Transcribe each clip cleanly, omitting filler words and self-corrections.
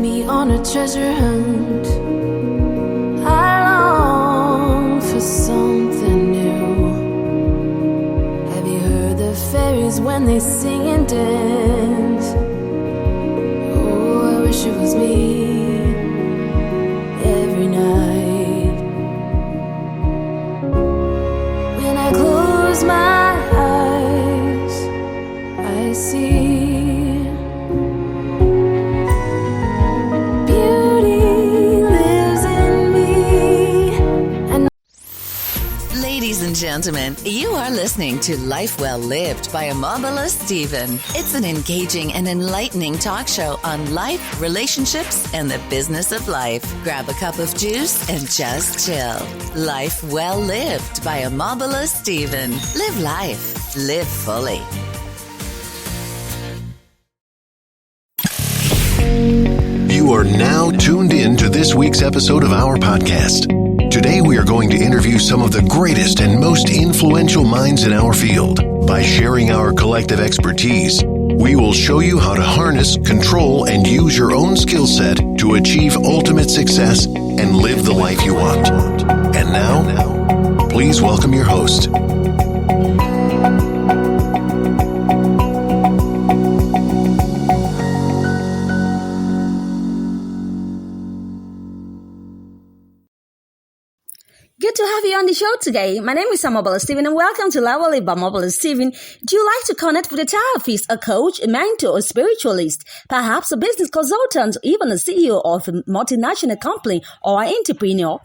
me on a treasure hunt. I long for something new. Have you heard the fairies when they sing and dance? Oh, I wish it was me every night. When I close my eyes, I see Ladies and gentlemen, you are listening to Life Well Lived by Omobola Stephen. It's an engaging and enlightening talk show on life, relationships, and the business of life. Grab a cup of juice and just chill. Life Well Lived by Omobola Stephen. Live life. Live fully. You are now tuned in to this week's episode of our podcast. Today we are going to interview some of the greatest and most influential minds in our field. By sharing our collective expertise, we will show you how to harness, control, and use your own skill set to achieve ultimate success and live the life you want. And now, please welcome your host. Good to have you on the show today. My name is Omobola Stephen and welcome to Life Well Lived by Omobola Stephen. Do you like to connect with a therapist, a coach, a mentor, a spiritualist, perhaps a business consultant, even a CEO of a multinational company or an entrepreneur?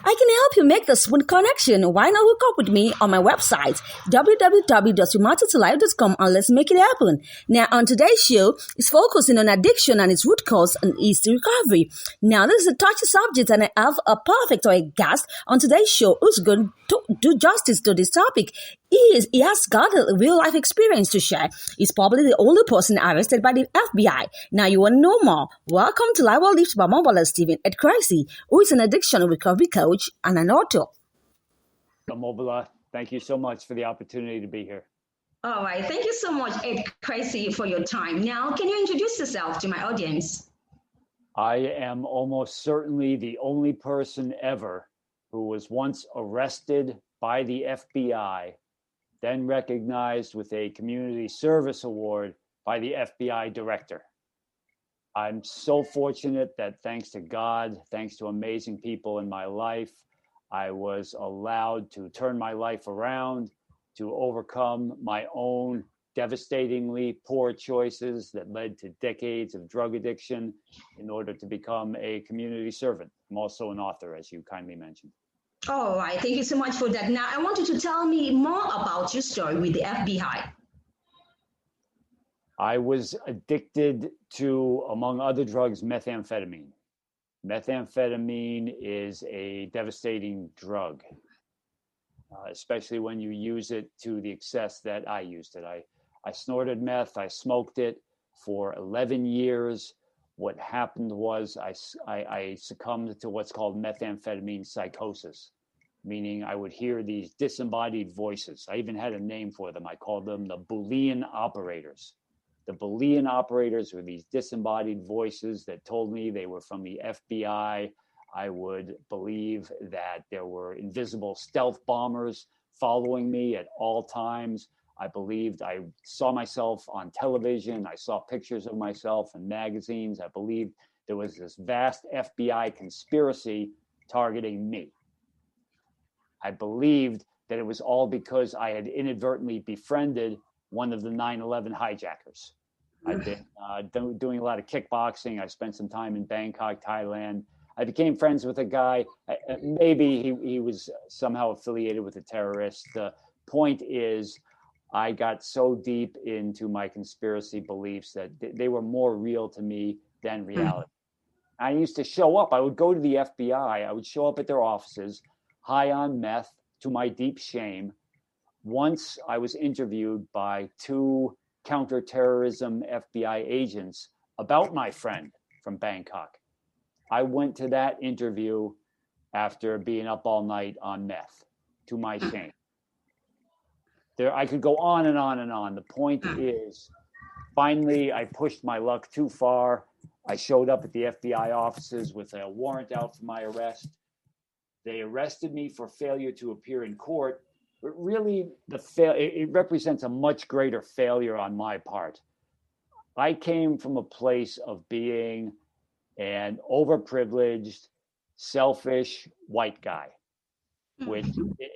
I can help you make the smooth connection. Why not hook up with me on my website, www.remarkabletolife.com, and let's make it happen. Now, on today's show, it's focusing on addiction and its root cause and easy recovery. Now, this is a touchy subject, and I have a perfect or a guest on today's show who's going to do justice to this topic. He has got a real-life experience to share. He's probably the only person arrested by the FBI. Now you want to know more. Welcome to Life Well Lived by Omobola Stephen, Ed Kressy, who is an addiction recovery coach and an author. Omobola, thank you so much for the opportunity to be here. All right. Thank you so much, Ed Kressy, for your time. Now, can you introduce yourself to my audience? I am almost certainly the only person ever who was once arrested by the FBI, then recognized with a community service award by the FBI director. I'm so fortunate that thanks to God, thanks to amazing people in my life, I was allowed to turn my life around, to overcome my own devastatingly poor choices that led to decades of drug addiction in order to become a community servant. I'm also an author, as you kindly mentioned. All right. Thank you so much for that. Now, I want you to tell me more about your story with the FBI. I was addicted to, among other drugs, methamphetamine. Methamphetamine is a devastating drug, especially when you use it to the excess that I used it. I snorted meth. I smoked it for 11 years. What happened was I succumbed to what's called methamphetamine psychosis, meaning I would hear these disembodied voices. I even had a name for them. I called them the Boolean operators. The Boolean operators were these disembodied voices that told me they were from the FBI. I would believe that there were invisible stealth bombers following me at all times. I believed I saw myself on television. I saw pictures of myself in magazines. I believed there was this vast FBI conspiracy targeting me. I believed that it was all because I had inadvertently befriended one of the 9/11 hijackers. I'd been doing a lot of kickboxing. I spent some time in Bangkok, Thailand. I became friends with a guy. Maybe he was somehow affiliated with a terrorist. The point is, I got so deep into my conspiracy beliefs that they were more real to me than reality. I used to show up. I would go to the FBI. I would show up at their offices, high on meth, to my deep shame. Once I was interviewed by two counterterrorism FBI agents about my friend from Bangkok. I went to that interview after being up all night on meth, to my shame. I could go on and on and on. The point is, Finally, I pushed my luck too far. I showed up at the FBI offices with a warrant out for my arrest. They arrested me for failure to appear in court, but really it represents a much greater failure on my part. I came from a place of being an overprivileged, selfish white guy, which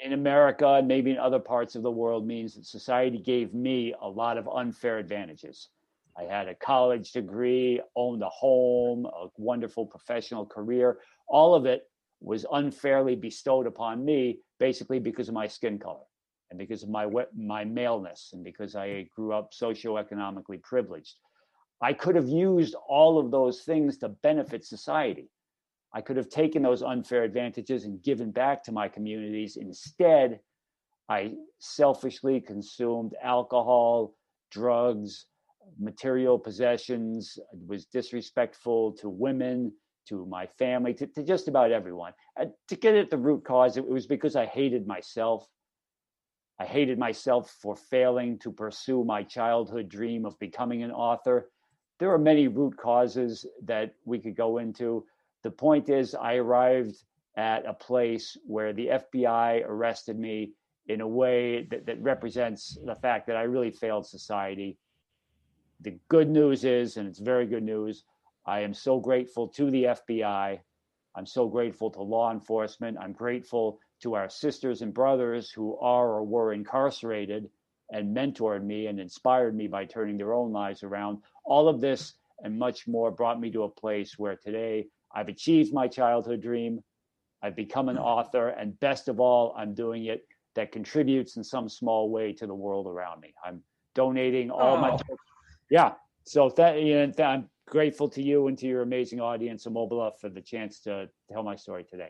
in America and maybe in other parts of the world means that society gave me a lot of unfair advantages. I had a college degree, owned a home, a wonderful professional career. All of it was unfairly bestowed upon me, basically because of my skin color and because of my maleness and because I grew up socioeconomically privileged. I could have used all of those things to benefit society. I could have taken those unfair advantages and given back to my communities. Instead, I selfishly consumed alcohol, drugs, material possessions, was disrespectful to women, to my family, to just about everyone. To get at the root cause, it was because I hated myself. I hated myself for failing to pursue my childhood dream of becoming an author. There are many root causes that we could go into. The point is, I arrived at a place where the FBI arrested me in a way that represents the fact that I really failed society. The good news is, and it's very good news, I am so grateful to the FBI. I'm so grateful to law enforcement. I'm grateful to our sisters and brothers who are or were incarcerated and mentored me and inspired me by turning their own lives around. All of this and much more brought me to a place where today I've achieved my childhood dream. I've become an author, and best of all, I'm doing it that contributes in some small way to the world around me. I'm donating all my books. Yeah. So I'm grateful to you and to your amazing audience, Omobola, for the chance to tell my story today.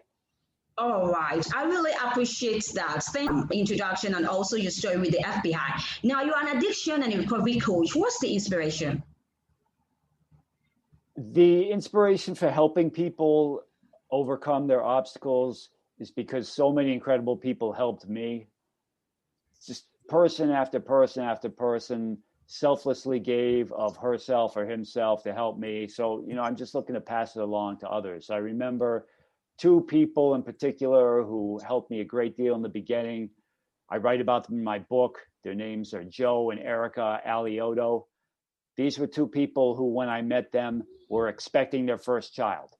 All right. I really appreciate that. Thank you for the introduction and also your story with the FBI. Now, you're an addiction and a recovery coach. What's the inspiration? The inspiration for helping people overcome their obstacles is because so many incredible people helped me. Just person after person after person selflessly gave of herself or himself to help me. So, I'm just looking to pass it along to others. I remember two people in particular who helped me a great deal in the beginning. I write about them in my book. Their names are Joe and Erica Alioto. These were two people who, when I met them, were expecting their first child.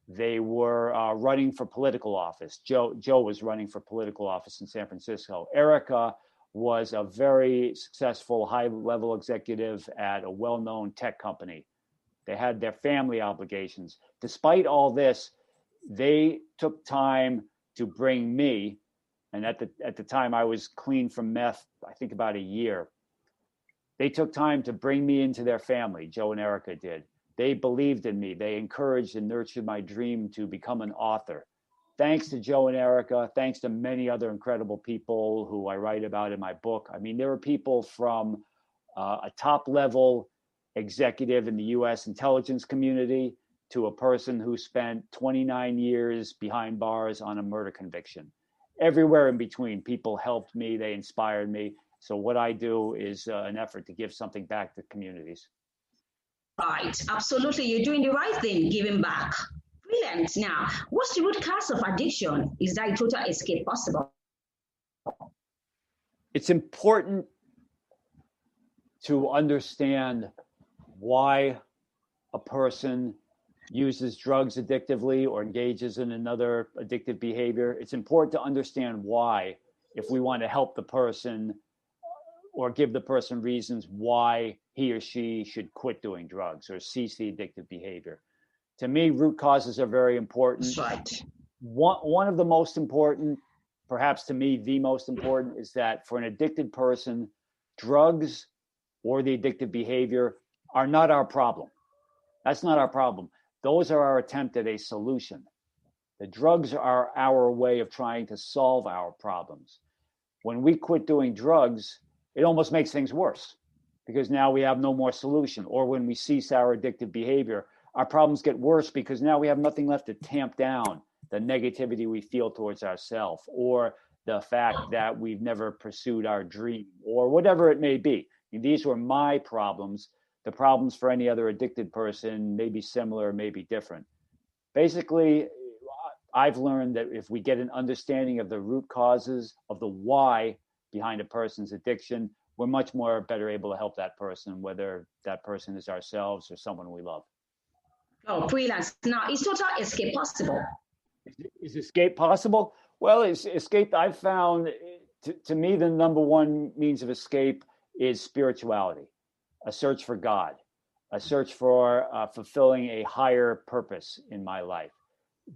They were running for political office. Joe was running for political office in San Francisco. Erica was a very successful high-level executive at a well-known tech company. They had their family obligations. Despite all this, they took time to bring me, and at the time I was clean from meth, I think about a year. They took time to bring me into their family, Joe and Erica did. They believed in me. They encouraged and nurtured my dream to become an author. Thanks to Joe and Erica, thanks to many other incredible people who I write about in my book. I mean, there are people from a top-level executive in the U.S. intelligence community to a person who spent 29 years behind bars on a murder conviction. Everywhere in between, people helped me. They inspired me. So what I do is an effort to give something back to communities. Right, absolutely. You're doing the right thing, giving back. Brilliant. Now, what's the root cause of addiction? Is that a total escape possible? It's important to understand why a person uses drugs addictively or engages in another addictive behavior. It's important to understand why, if we want to help the person or give the person reasons why he or she should quit doing drugs or cease the addictive behavior. To me, root causes are very important. That's right. One of the most important, perhaps to me, the most important, is that for an addicted person, drugs or the addictive behavior are not our problem. That's not our problem. Those are our attempt at a solution. The drugs are our way of trying to solve our problems. When we quit doing drugs, it almost makes things worse because now we have no more solution. Or when we cease our addictive behavior, our problems get worse because now we have nothing left to tamp down the negativity we feel towards ourselves or the fact that we've never pursued our dream or whatever it may be. And these were my problems the problems for any other addicted person may be similar, may be different. Basically, I've learned that if we get an understanding of the root causes of the why behind a person's addiction, we're much more better able to help that person, whether that person is ourselves or someone we love. Oh, brilliant. Now, is total escape possible? Is escape possible? Well, escape, I've found, to me, the number one means of escape is spirituality, a search for God, a search for fulfilling a higher purpose in my life.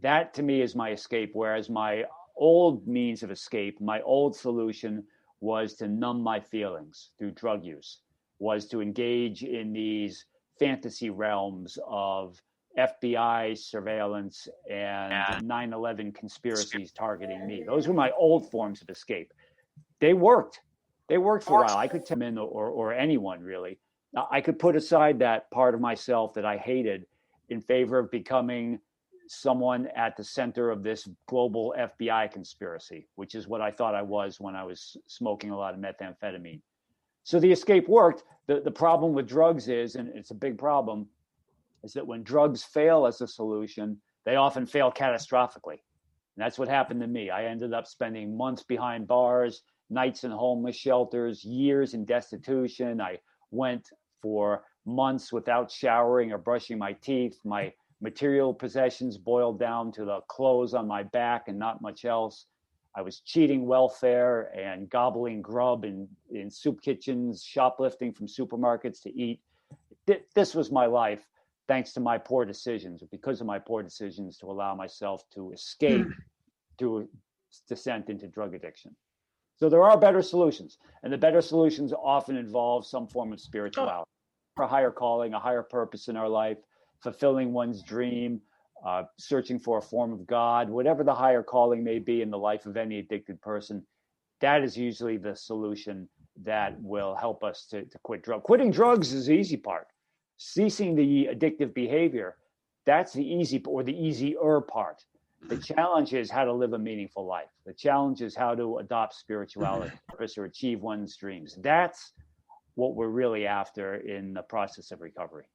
That to me is my escape, whereas my old means of escape, my old solution was to numb my feelings through drug use, was to engage in these fantasy realms of FBI surveillance and 9/11 conspiracies targeting me. Those were my old forms of escape. They worked. They worked for a while. I could tell men or anyone really. I could put aside that part of myself that I hated in favor of becoming someone at the center of this global FBI conspiracy, which is what I thought I was when I was smoking a lot of methamphetamine. So the escape worked. The problem with drugs is, and it's a big problem, is that when drugs fail as a solution, they often fail catastrophically. And that's what happened to me. I ended up spending months behind bars, nights in homeless shelters, years in destitution. I went for months without showering or brushing my teeth. My material possessions boiled down to the clothes on my back and not much else. I was cheating welfare and gobbling grub in soup kitchens, shoplifting from supermarkets to eat. This was my life, thanks to my poor decisions, or because of my poor decisions to allow myself to escape to descent into drug addiction. So there are better solutions, and the better solutions often involve some form of spirituality, a higher calling, a higher purpose in our life, fulfilling one's dream, searching for a form of God, whatever the higher calling may be in the life of any addicted person. That is usually the solution that will help us to quit drugs. Quitting drugs is the easy part. Ceasing the addictive behavior, that's the easy or the easier part. The challenge is how to live a meaningful life. The challenge is how to adopt spirituality, purpose, or achieve one's dreams. That's what we're really after in the process of recovery.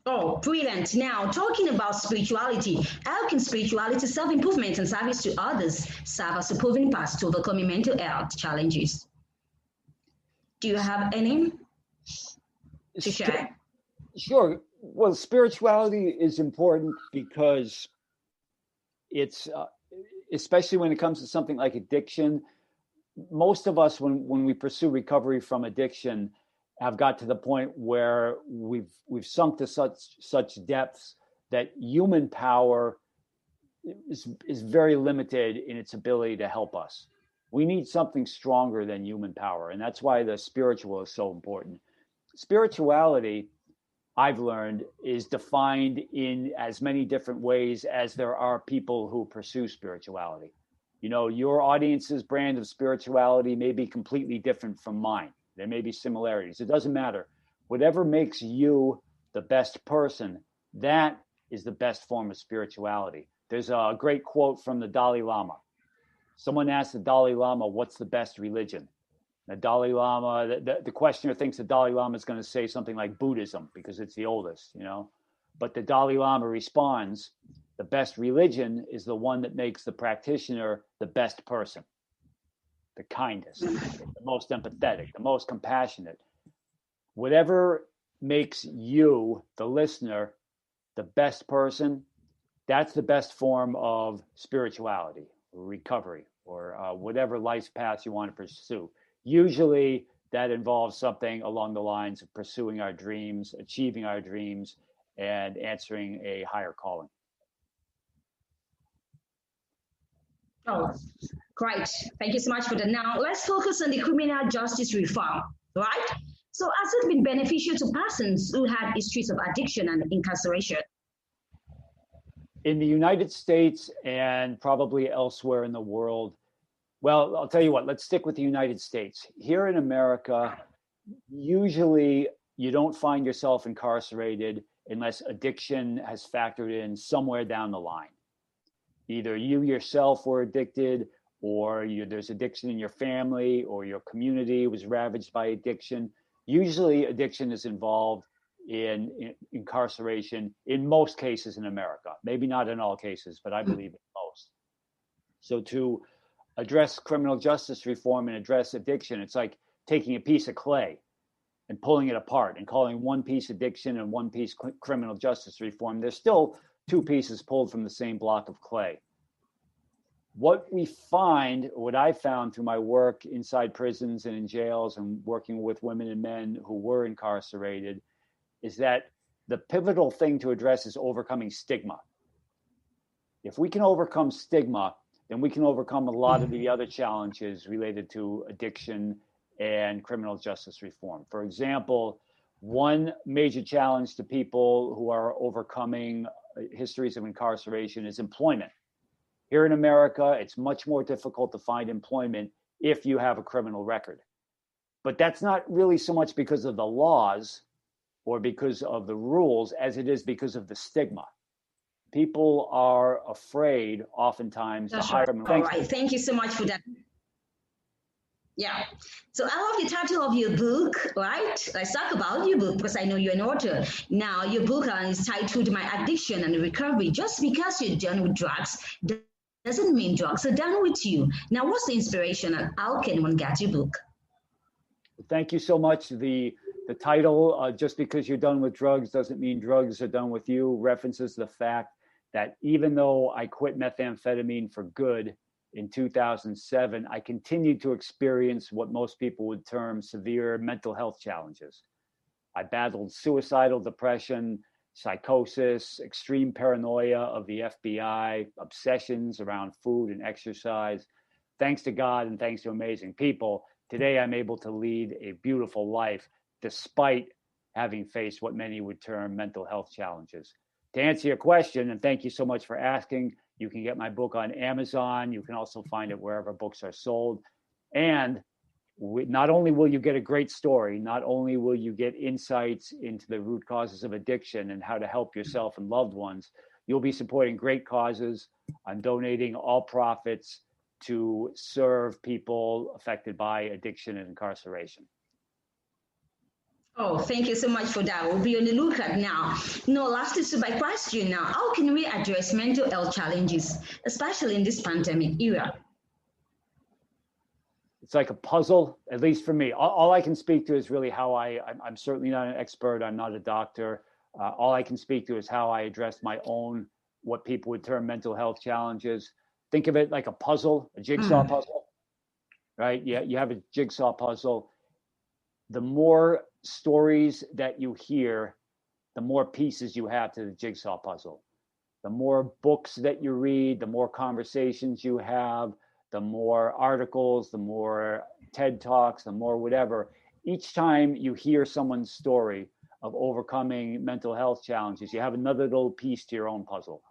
Oh, brilliant. Now, talking about spirituality, how can spirituality, self-improvement, and service to others serve as a proven path to overcoming mental health challenges? Do you have any to share? Sure. Well, spirituality is important because it's, especially when it comes to something like addiction, most of us, when we pursue recovery from addiction, have got to the point where we've sunk to such depths that human power is very limited in its ability to help us. We need something stronger than human power, and that's why the spiritual is so important. Spirituality, I've learned, is defined in as many different ways as there are people who pursue spirituality. You know, your audience's brand of spirituality may be completely different from mine. There may be similarities. It doesn't matter. Whatever makes you the best person, that is the best form of spirituality. There's a great quote from the Dalai Lama. Someone asked the Dalai Lama, what's the best religion? The Dalai Lama, the questioner thinks the Dalai Lama is going to say something like Buddhism because it's the oldest, you know. But the Dalai Lama responds, the best religion is the one that makes the practitioner the best person, the kindest, the most empathetic, the most compassionate. Whatever makes you, the listener, the best person, that's the best form of spirituality or recovery or whatever life's path you want to pursue. Usually that involves something along the lines of pursuing our dreams, achieving our dreams, and answering a higher calling. Oh, great. Thank you so much for that. Now, let's focus on the criminal justice reform, right? So has it been beneficial to persons who had histories of addiction and incarceration? In the United States and probably elsewhere in the world, well, I'll tell you what, let's stick with the United States. Here in America, usually you don't find yourself incarcerated unless addiction has factored in somewhere down the line. Either you yourself were addicted, or there's addiction in your family, or your community was ravaged by addiction. Usually addiction is involved in incarceration in most cases in America. Maybe not in all cases, but I believe in most. So to address criminal justice reform and address addiction, it's like taking a piece of clay and pulling it apart and calling one piece addiction and one piece criminal justice reform. There's still two pieces pulled from the same block of clay. What I found through my work inside prisons and in jails and working with women and men who were incarcerated is that the pivotal thing to address is overcoming stigma. If we can overcome stigma, then we can overcome a lot of the other challenges related to addiction and criminal justice reform. For example, one major challenge to people who are overcoming histories of incarceration is employment. Here in America, it's much more difficult to find employment if you have a criminal record. But that's not really so much because of the laws or because of the rules as it is because of the stigma. People are afraid oftentimes to hire them. All right, thank you so much for that. Yeah, so I love the title of your book, right? Let's talk about your book because I know you're an author. Now, your book is titled My Addiction and Recovery. Just because you're done with drugs doesn't mean drugs are done with you. Now, what's the inspiration and how can one get your book? Thank you so much. The title, Just Because You're Done with Drugs Doesn't Mean Drugs Are Done With You, references the fact that even though I quit methamphetamine for good in 2007, I continued to experience what most people would term severe mental health challenges. I battled suicidal depression, psychosis, extreme paranoia of the FBI, obsessions around food and exercise. Thanks to God and thanks to amazing people, today I'm able to lead a beautiful life despite having faced what many would term mental health challenges. To answer your question, and thank you so much for asking, you can get my book on Amazon. You can also find it wherever books are sold. And not only will you get a great story, not only will you get insights into the root causes of addiction and how to help yourself and loved ones, you'll be supporting great causes. I'm donating all profits to serve people affected by addiction and incarceration. Oh, thank you so much for that. We'll be on the lookout now. No, lastly, so my question now, how can we address mental health challenges, especially in this pandemic era? It's like a puzzle, at least for me. All I can speak to is really how I'm certainly not an expert. I'm not a doctor. All I can speak to is how I addressed my own, what people would term mental health challenges. Think of it like a puzzle, a jigsaw puzzle, right? Yeah, you have a jigsaw puzzle. The more stories that you hear, the more pieces you have to the jigsaw puzzle. The more books that you read, the more conversations you have, the more articles, the more TED Talks, the more whatever. Each time you hear someone's story of overcoming mental health challenges, you have another little piece to your own puzzle.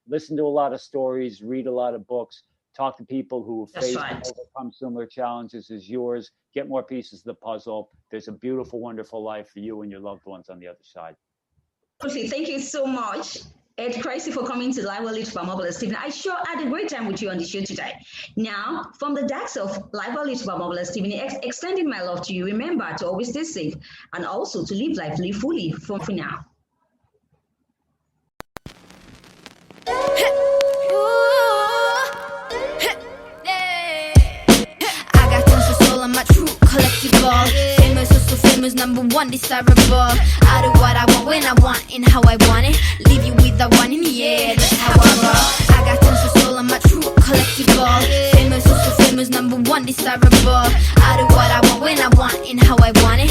Listen to a lot of stories, read a lot of books, talk to people who have faced and overcome similar challenges as yours, get more pieces of the puzzle. There's a beautiful, wonderful life for you and your loved ones on the other side. Okay, thank you so much, Ed Kressy, for coming to Live Well Lived by Omobola Stephen. I sure had a great time with you on the show today. Now, from the decks of Live Well Lived by Omobola Stephen, extending my love to you. Remember to always stay safe and also to live life, live fully for now. Famous, so famous, number one, desirable. I do what I want, when I want, and how I want it. Leave you with the one in the air, that's how I roll. I got tons of soul, I'm a true collectible. Famous, so famous, number one, desirable. I do what I want, when I want, and how I want it.